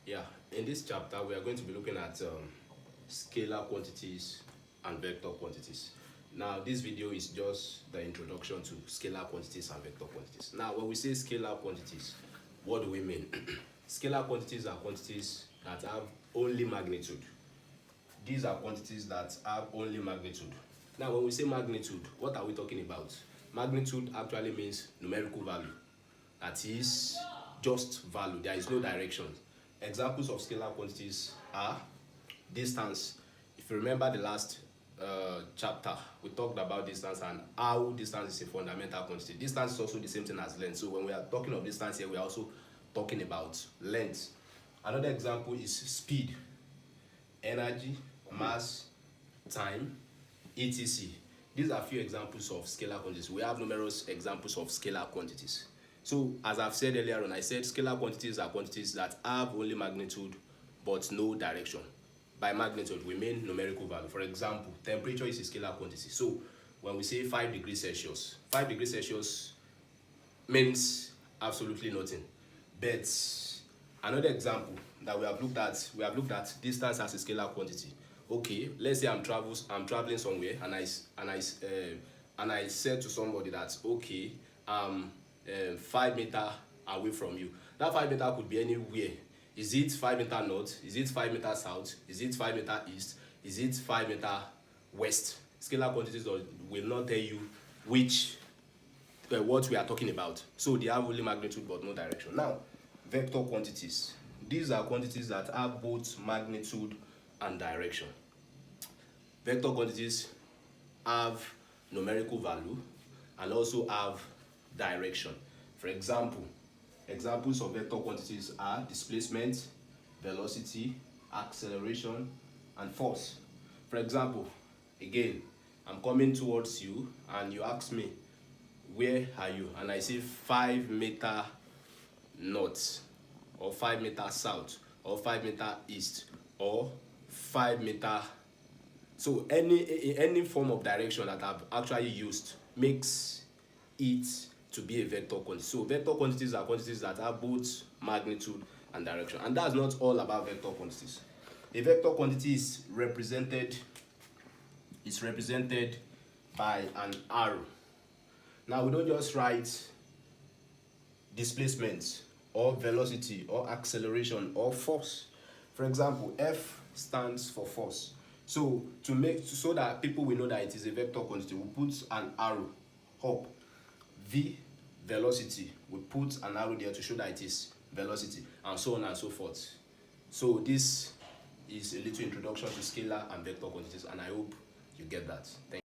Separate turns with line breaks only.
Yeah, in this chapter, we are going to be looking at scalar quantities and vector quantities. Now, this video is just the introduction to scalar quantities and vector quantities. Now, when we say scalar quantities, what do we mean? Scalar quantities are quantities that have only magnitude. These are quantities that have only magnitude. Now, when we say magnitude, what are we talking about? Magnitude actually means numerical value. That is just value. There is no direction. Examples of scalar quantities are distance. If you remember the last chapter, we talked about distance and how distance is a fundamental quantity. Distance is also the same thing as length. So when we are talking of distance here, we are also talking about length. Another example is speed, energy, mass, time, etc. These are few examples of scalar quantities. We have numerous examples of scalar quantities. So, as I've said earlier on, I said scalar quantities are quantities that have only magnitude but no direction. By magnitude, we mean numerical value. For example, temperature is a scalar quantity. So, when we say 5 degrees Celsius, 5 degrees Celsius means absolutely nothing. But another example that we have looked at distance as a scalar quantity. Okay, let's say I'm traveling somewhere and I said to somebody that okay, 5 meters away from you. That 5 meters could be anywhere. Is it 5 meters north? Is it 5 meters south? Is it 5 meters east? Is it 5 meters west? Scalar quantities will not tell you which what we are talking about. So they have only magnitude but no direction. Now, vector quantities. These are quantities that have both magnitude and direction. Vector quantities have numerical value and also have direction. For example, examples of vector quantities are displacement, velocity, acceleration, and force. For example, again, I'm coming towards you and you ask me, where are you? And I say 5 meters north, or 5 meters south, or 5 meters east, or 5 meters. So any form of direction that I've actually used makes it to be a vector quantity. So vector quantities are quantities that have both magnitude and direction. And that's not all about vector quantities. A vector quantity is represented by an arrow. Now we don't just write displacement or velocity or acceleration or force. For example, F stands for force. So so that people will know that it is a vector quantity, we put an arrow up. V, velocity, we put an arrow there to show that it is velocity, and so on and so forth. So this is a little introduction to scalar and vector quantities, and I hope you get that. Thank you.